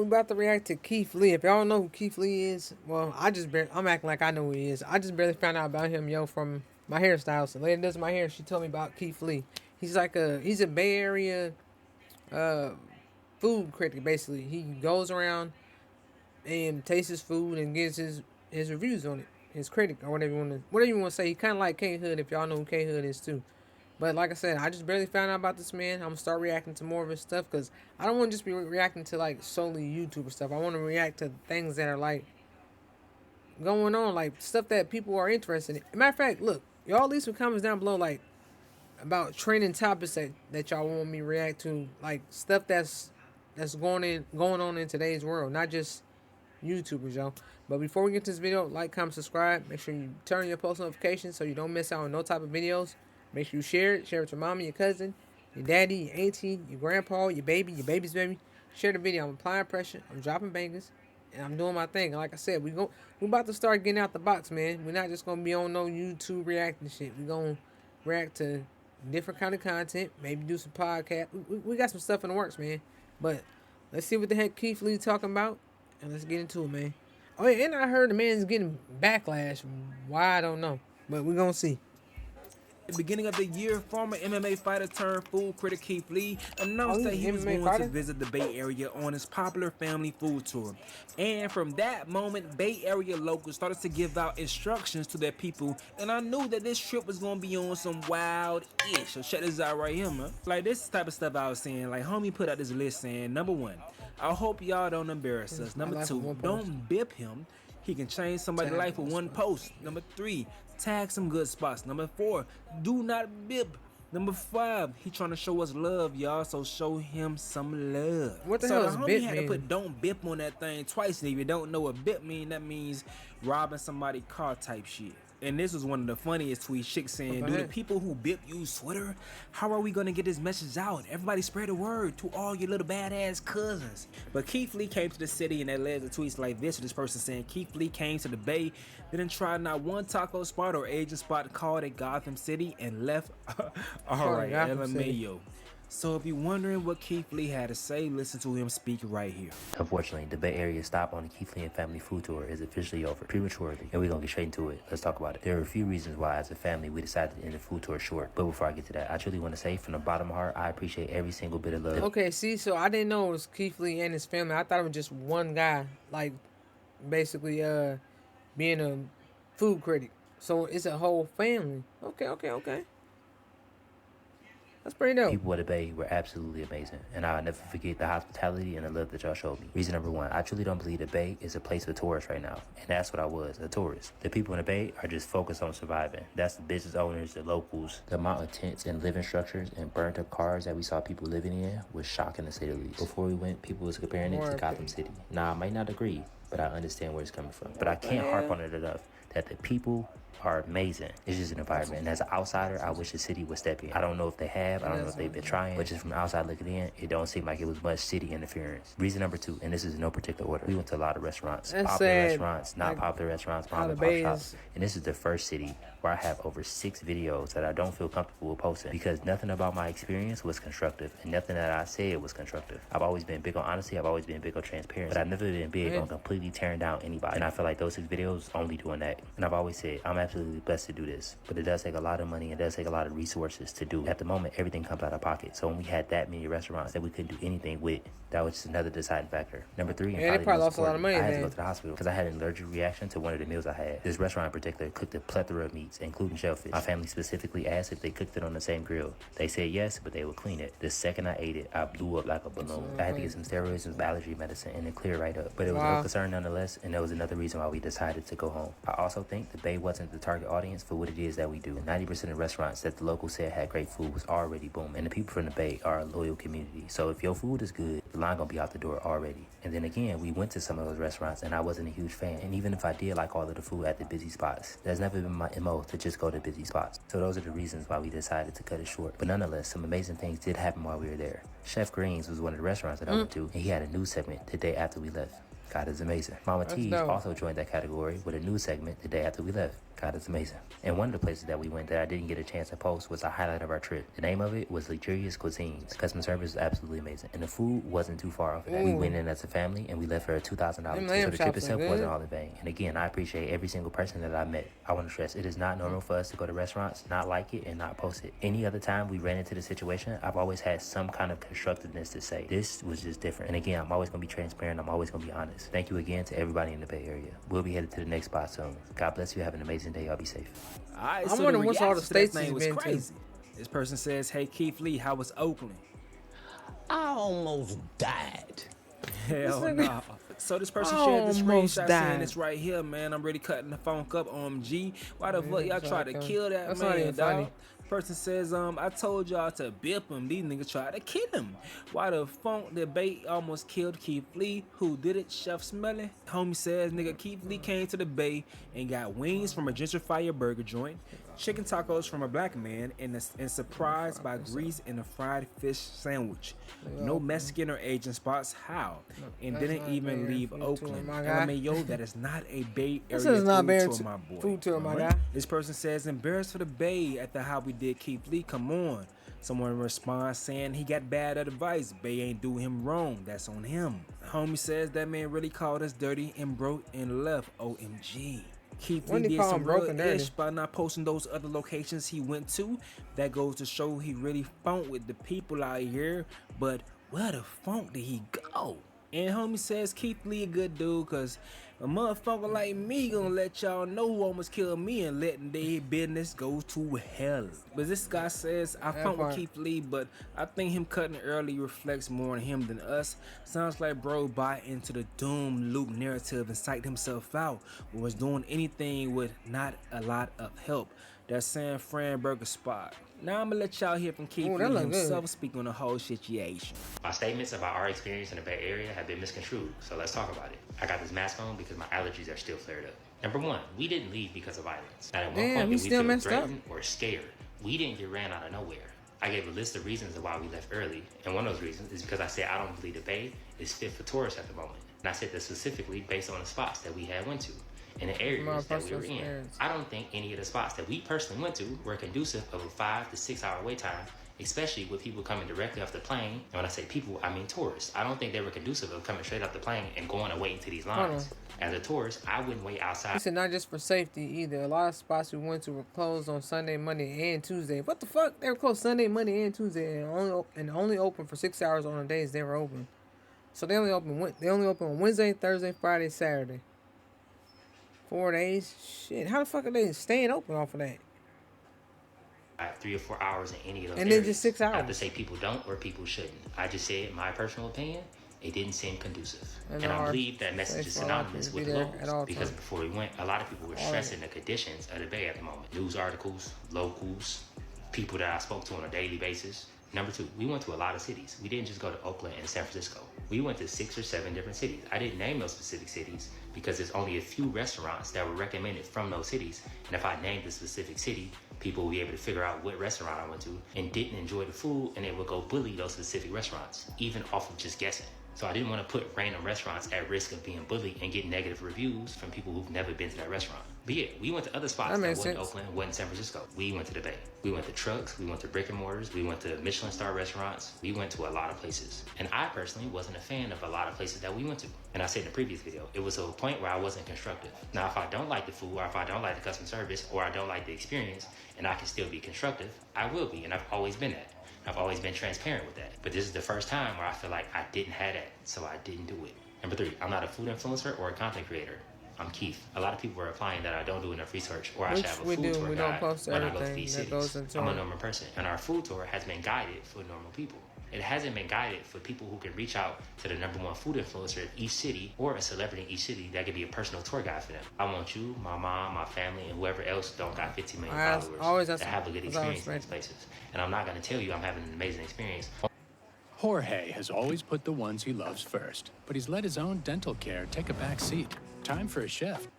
we about to react to Keith Lee. If y'all don't know who Keith Lee is, well, I'm acting like I know who he is. I just barely found out about him, from my hairstyle. So lady does my hair. She told me about Keith Lee. He's a Bay Area uh, food critic. Basically, he goes around and tastes his food and gives his reviews on it. His critic or whatever you want to say. He kind of like K Hood, if y'all know who K Hood is too. But like I said, I just barely found out about this man. I'm gonna start reacting to more of his stuff because I don't want to just be reacting to like solely YouTuber stuff. I want to react to things that are like going on, like stuff that people are interested in. Matter of fact, look, y'all leave some comments down below, like about trending topics that y'all want me to react to, like stuff that's going on in today's world, not just YouTubers, y'all. But before we get to this video, like, comment, subscribe. Make sure you turn on your post notifications so you don't miss out on no type of videos. Make sure you share it. Share it to your mama, your cousin, your daddy, your auntie, your grandpa, your baby, your baby's baby. Share the video. I'm applying pressure. I'm dropping bangers. And I'm doing my thing. Like I said, we about to start getting out the box, man. We're not just gonna be on no YouTube reacting shit. We're gonna react to different kind of content. Maybe do some podcast. We got some stuff in the works, man. But let's see what the heck Keith Lee talking about, and let's get into it, man. Oh yeah, and I heard the man's getting backlash. Why, I don't know, but we're gonna see. The beginning of the year, former MMA fighter turned food critic Keith Lee announced that he was MMA going fighter? to visit the Bay Area on his popular family food tour. And from that moment, Bay Area locals started to give out instructions to their people, and I knew that this trip was going to be on some wild-ish. So check this out right here, man. Like, this type of stuff I was saying, like, homie put out this list saying, number one, I hope y'all don't embarrass us. Number two, don't bip him. He can change somebody's life with one post. Number three, tag some good spots. Number four, do not bip. Number five, he trying to show us love, y'all, so show him some love. What the so hell the is homie bip had mean? to put don't bip on that thing twice. And if you don't know what bip mean, that means robbing somebody's car type shit. And this was one of the funniest tweets. Chick saying, do the people who bip use Twitter? How are we gonna get this message out? Everybody spread the word to all your little badass cousins. But Keith Lee came to the city, and that led to tweets like this, with this person saying Keith Lee came to the Bay, didn't try not one taco spot or Asian spot called at Gotham City, and left alright, LMAO. So if you're wondering what Keith Lee had to say, listen to him speak right here. Unfortunately, the Bay Area stop on the Keith Lee and family food tour is officially over prematurely, and we're gonna get straight into it. Let's talk about it. There are a few reasons why, as a family, we decided to end the food tour short. But before I get to that, I truly want to say, from the bottom of my heart, I appreciate every single bit of love. Okay, see, so I didn't know it was Keith Lee and his family. I thought it was just one guy, like basically being a food critic. So it's a whole family. Okay. That's pretty dope. People at the Bay were absolutely amazing, and I'll never forget the hospitality and the love that y'all showed me. Reason number one, I truly don't believe the Bay is a place for tourists right now, and that's what I was, a tourist. The people in the Bay are just focused on surviving. That's the business owners, the locals. The amount of tents and living structures and burnt up cars that we saw people living in was shocking, to say the least. Before we went, people was comparing it to Gotham City. Now, I might not agree, but I understand where it's coming from. But I can't harp on it enough that the people are amazing. It's just an environment, and as an outsider, I wish the city would step in. I don't know if they have, I don't know if they've been trying, but just from the outside looking in, it don't seem like it was much city interference. Reason number two, and this is in no particular order, we went to a lot of restaurants. Popular restaurants, not popular restaurants, mom and pop shops. And this is the first city where I have over 6 videos that I don't feel comfortable with posting, because nothing about my experience was constructive, and nothing that I said was constructive. I've always been big on honesty, I've always been big on transparency, but I've never been big on completely tearing down anybody. And I feel like those 6 videos only doing that. And I've always said, I'm absolutely blessed to do this, but it does take a lot of money, it does take a lot of resources to do. At the moment, everything comes out of pocket. So when we had that many restaurants that we couldn't do anything with, that was just another deciding factor. Number 3, and they probably lost a lot of money. I had to go to the hospital because I had an allergic reaction to one of the meals I had. This restaurant in particular cooked a plethora of meats, including shellfish. My family specifically asked if they cooked it on the same grill. They said yes, but they would clean it. The second I ate it, I blew up like a balloon. I had to get some steroids and some allergy medicine, and it cleared right up. But it was a concern nonetheless, and that was another reason why we decided to go home. I also think the Bay wasn't the target audience for what it is that we do. 90% of restaurants that the locals said had great food was already booming, and the people from the Bay are a loyal community. So if your food is good, the line gonna be out the door already. And then again, we went to some of those restaurants, and I wasn't a huge fan. And even if I did like all of the food at the busy spots, that's never been my MO to just go to busy spots. So those are the reasons why we decided to cut it short. But nonetheless, some amazing things did happen while we were there. Chef Greens was one of the restaurants that I went to, and he had a news segment the day after we left. God is amazing. Mama That's T's dope. also joined that category with a news segment the day after we left. God is amazing. And one of the places that we went that I didn't get a chance to post was a highlight of our trip. The name of it was Luxurious Cuisines. Customer service was absolutely amazing. And the food wasn't too far off of that. We went in as a family and we left for a $2,000 tip. So the trip itself wasn't all in vain. And again, I appreciate every single person that I met. I want to stress, it is not normal for us to go to restaurants, not like it, and not post it. Any other time we ran into the situation, I've always had some kind of constructiveness to say. This was just different. And again, I'm always going to be transparent. I'm always going to be honest. Thank you again to everybody in the Bay Area. We'll be headed to the next spot soon. God bless you. Have an amazing day. Y'all be safe. All right, I'm so wondering the what's all the reaction to that states thing he's was been to. crazy. This person says, "Hey Keith Lee, how was Oakland?" I almost died. Hell nigga- no. So this person shared this Almost screenshot died. saying it's right here, man. I'm really cutting the funk up, OMG. Why the fuck y'all that's try to not kill that That's not man, even dog? funny. Person says, I told y'all to bip him. These niggas tried to kill him. Why the funk debate almost killed Keith Lee? Who did it? Chef Smelly? Homie says, nigga, Keith Lee came to the Bay and got wings from a gentrifier burger joint, chicken tacos from a black man, and surprised by grease in a fried fish sandwich. No Mexican or Asian spots. How? And That's didn't not even Bay leave Area food tour, Oakland. my guy. LMAO, that is not a Bay Area This is not food Bay tour, Area my boy. food tour, my Alright? guy. This person says, embarrassed for the Bay after how we did Keith Lee. Come on. Someone responds saying he got bad advice. Bay ain't do him wrong. That's on him. Homie says that man really called us dirty and broke and left. OMG. Keith When Lee he did call some him broke real and dirty? ish by not posting those other locations he went to. That goes to show he really funk with the people out here. But where the funk did he go? And homie says Keith Lee a good dude, cause a motherfucker like me gonna let y'all know who almost killed me and letting their business go to hell. But this guy says, I funk with part. Keith Lee, but I think him cutting early reflects more on him than us. Sounds like bro bought into the doom loop narrative and psyched himself out, or was doing anything with not a lot of help. That San Fran burger spot. Now I'm gonna let y'all hear from Keith Ooh, that Lee look good. himself speak on the whole situation. My statements about our experience in the Bay Area have been misconstrued, so let's talk about it. I got this mask on because my allergies are still flared up. Number one, we didn't leave because of violence. Not at one Damn, point you did we still feel messed up. threatened or scared. We didn't get ran out of nowhere. I gave a list of reasons of why we left early, and one of those reasons is because I said I don't believe the Bay is fit for tourists at the moment. And I said that specifically based on the spots that we had went to and the areas that we were in. experience. I don't think any of the spots that we personally went to were conducive of a 5 to 6 hour wait time, especially with people coming directly off the plane. And when I say people, I mean tourists. I don't think they were conducive of coming straight off the plane and going and waiting to these lines. As a tourist, I wouldn't wait outside. He said not just for safety either. A lot of spots we went to were closed on Sunday, Monday, and Tuesday. What the fuck? They were closed Sunday, Monday, and Tuesday, and only open for 6 hours on the days they were open. So they only open on Wednesday, Thursday, Friday, Saturday. 4 days. Shit, how the fuck are they staying open off of that? 3 or 4 hours in any of those And then areas. just 6 Not to hours. say people don't or people shouldn't. I just said my personal opinion. It didn't seem conducive. And And I our believe that message is safe for our synonymous people to with be the there at all locals. Because times. before we went, a lot of people were stressing the conditions of the Bay at the moment. News articles, locals, people that I spoke to on a daily basis. Number two, we went to a lot of cities. We didn't just go to Oakland and San Francisco. We went to 6 or 7 different cities. I didn't name those specific cities because there's only a few restaurants that were recommended from those cities. And if I named the specific city, people will be able to figure out what restaurant I went to and didn't enjoy the food, and they would go bully those specific restaurants, even off of just guessing. So I didn't want to put random restaurants at risk of being bullied and get negative reviews from people who've never been to that restaurant. But yeah, we went to other spots that makes wasn't sense. Oakland, wasn't San Francisco. We went to the Bay. We went to trucks, we went to brick and mortars, we went to Michelin star restaurants, we went to a lot of places. And I personally wasn't a fan of a lot of places that we went to. And I said in the previous video, it was to a point where I wasn't constructive. Now, if I don't like the food, or if I don't like the customer service, or I don't like the experience, and I can still be constructive, I will be, and I've always been that. I've always been transparent with that. But this is the first time where I feel like I didn't have that, so I didn't do it. Number 3, I'm not a food influencer or a content creator. I'm Keith. A lot of people are implying that I don't do enough research or I should Which have a we food do. tour We don't guide post when I go to everything these that goes cities. into I'm a it. normal person, and our food tour has been guided for normal people. It hasn't been guided for people who can reach out to the #1 food influencer in each city or a celebrity in each city that could be a personal tour guide for them. I want you, my mom, my family, and whoever else don't got 15 million followers to have a good experience in these places. And I'm not going to tell you I'm having an amazing experience. Jorge has always put the ones he loves first, but he's let his own dental care take a back seat. Time for a shift.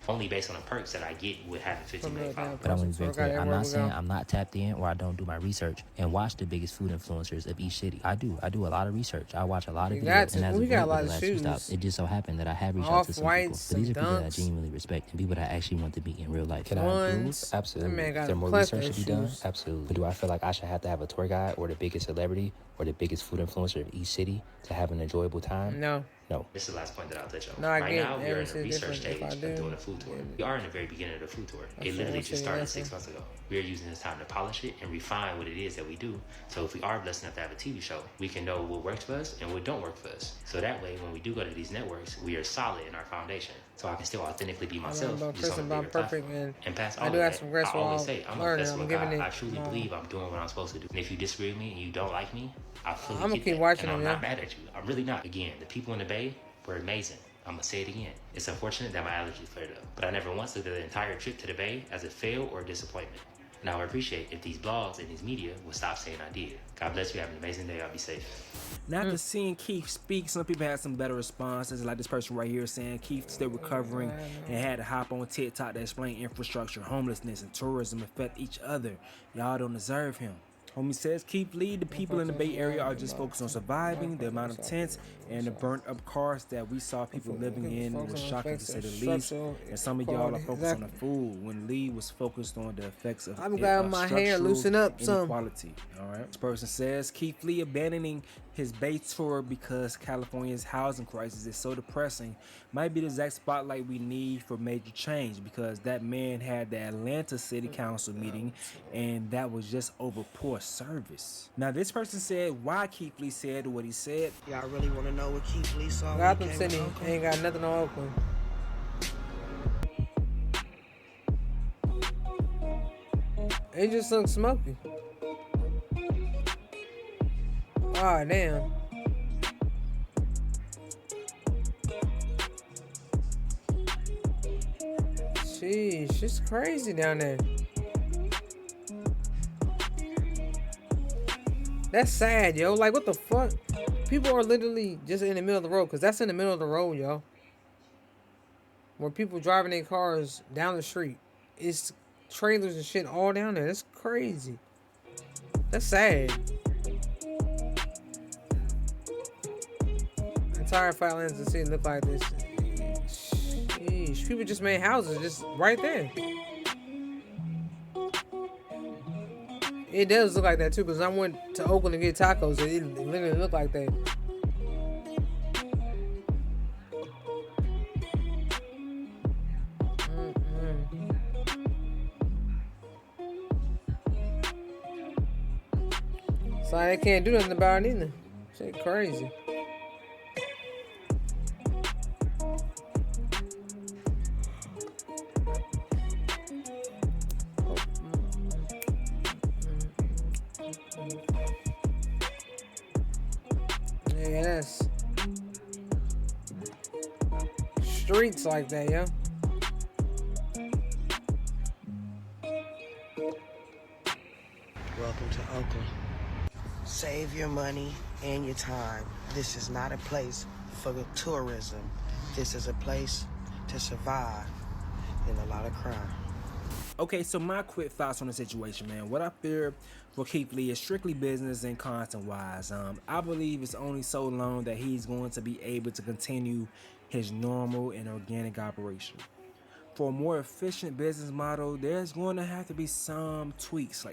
only based on the perks that I get with having 15 million followers. But But I'm gonna be very clear. I'm not saying I'm not tapped in or I don't do my research and watch the biggest food influencers of each city. I do a lot of research. I watch a lot of videos, and as we of got a late, lot the of last few shoes. stops, it just so happened that I have reached out to some people. Off-whites, But these are people that I Dunks. genuinely respect and people that I actually want to meet in real life. Can I Ones. improve? Absolutely. That man got Is there more plethora research to of be done? shoes. Absolutely. But do I feel like I should have to have a tour guide or the biggest celebrity or the biggest food influencer of each city to have an enjoyable time? No. No. This is the last point that I'll touch on. No, I right get now, we are in it's the research different if I stage do. of doing a food tour. We are in the very beginning of the food tour. It feel literally what just you're started asking. 6 months ago. We are using this time to polish it and refine what it is that we do. So if we are blessed enough to have a TV show, we can know what works for us and what don't work for us. So that way, when we do go to these networks, we are solid in our foundation. So I can still authentically be myself, just on a bigger platform. And past all of that, I always say, I'm a festival guy. I truly believe I'm doing what I'm supposed to do. And if you disagree with me and you don't like me, I fully I'ma get keep that. watching And I'm them, not mad at you. I'm really not. Again, the people in the Bay were amazing. I'm gonna say it again. It's unfortunate that my allergies flared up, but I never once looked at the entire trip to the Bay as a fail or a disappointment. Now I would appreciate if these blogs and these media would stop saying I did. God bless you. Have an amazing day. I'll be safe. Now, after seeing Keith speak, some people had some better responses, like this person right here saying Keith still recovering and had to hop on TikTok to explain infrastructure, homelessness, and tourism affect each other. Y'all don't deserve him. Homie says, Keith Lee, the people in the Bay Area are just focused on surviving. The amount of tents and the burnt up cars that we saw people living in was shocking to say the least. And some of y'all are focused on the food when Lee was focused on the effects of I'm glad my hair loosen up some. inequality. All right. This person says, Keith Lee abandoning his Bay tour because California's housing crisis is so depressing might be the exact spotlight we need for major change, because that man had the Atlanta City Council meeting and that was just over poor service. Now this person said why Keith Lee said what he said. Y'all really want to know what Keith Lee saw? when he Gotham came City to Oakland? ain't got nothing on Oakland. It just looks smoky. Ah, damn. Sheesh, it's crazy down there. That's sad, yo. Like, what the fuck? People are literally just in the middle of the road, because that's in the middle of the road, yo. Where people driving their cars down the street. It's trailers and shit all down there. That's crazy. That's sad. The entire Flatlands of the city look like this. Sheesh. People just made houses just right there. It does look like that too, because I went to Oakland to get tacos. It literally looked like that. So they can't do nothing about it either. Shit crazy. Yeah, that's streets like that, yo. Welcome to Oakland. Save your money and your time. This is not a place for tourism. This is a place to survive in a lot of crime. Okay, so my quick thoughts on the situation, man. What I fear for Keith Lee is strictly business and content-wise. I believe it's only so long that he's going to be able to continue his normal and organic operation. For a more efficient business model, there's going to have to be some tweaks,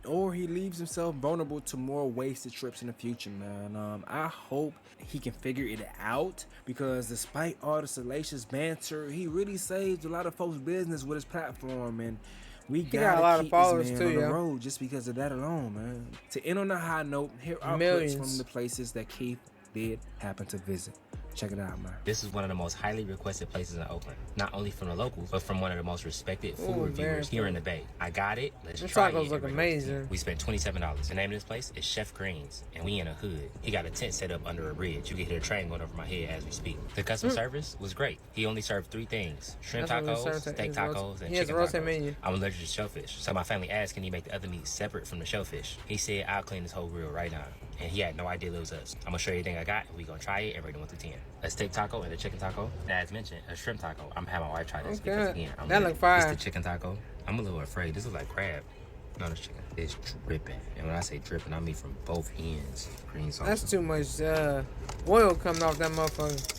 or he leaves himself vulnerable to more wasted trips in the future, man. I hope he can figure it out, because despite all the salacious banter, he really saved a lot of folks' business with his platform, and we got a lot gotta of keep followers this too, man on the yo. road just because of that alone, man. To end on a high note, here are clips Millions. from the places that Keith did happen to visit. Check it out, man. This is one of the most highly requested places in Oakland. Not only from the locals, but from one of the most respected food Ooh, reviewers man. here in the Bay. I got it. Let's The try tacos it. look amazing. We spent $27. The name of this place is Chef Green's, and we in a hood. He got a tent set up under a bridge. You can hear a train going over my head as we speak. The customer service was great. He only served 3 things: shrimp That's what he tacos, served. steak He has tacos, and he has chicken a roasted tacos. menu. I'm allergic to shellfish, so my family asked, can he make the other meat separate from the shellfish? He said, I'll clean this whole grill right now. and he had no idea it was us. I'm gonna show you everything I got, and we gonna try it and rate it 1 through 10. A steak taco and a chicken taco. As mentioned, a shrimp taco. I'm having my wife try this because again, that look fire. It's the chicken taco. I'm a little afraid. This is like crab. No, this chicken. It's dripping, and when I say dripping, I mean from both ends. Green sauce. That's too much oil coming off that motherfucker.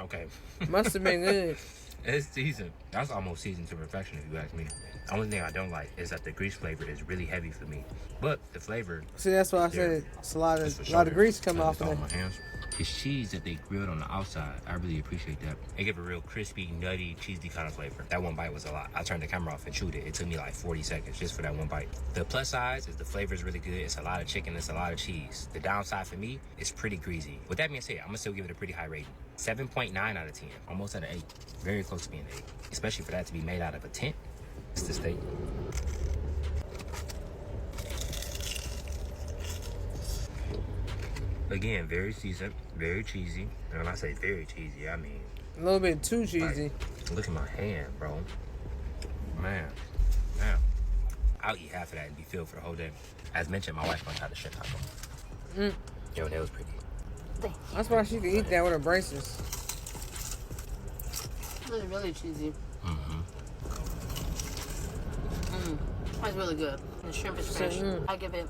Okay. Must have been good. It's seasoned. That's almost seasoned to perfection, if you ask me. The only thing I don't like is that the grease flavor is really heavy for me. But the flavor. See, that's why I said it's a lot of grease coming off of it. My hands. It's cheese that they grilled on the outside. I really appreciate that. They give a real crispy, nutty, cheesy kind of flavor. That one bite was a lot. I turned the camera off and chewed it. It took me like 40 seconds just for that one bite. The plus size is the flavor is really good. It's a lot of chicken. It's a lot of cheese. The downside for me is pretty greasy. With that being said, I'm gonna still give it a pretty high rating. 7.9 out of 10. Almost at an 8. Very close to being an 8. Especially for that to be made out of a tent. It's the steak. Again, very seasoned, very cheesy. And when I say very cheesy, I mean A little bit too cheesy. Like, look at my hand, bro. Man. I'll eat half of that and be filled for the whole day. As mentioned, my wife gonna try the shrimp taco. Yo, that was pretty. That's why she can eat that with her braces. It's really cheesy. That's really good. The shrimp is fresh. I give it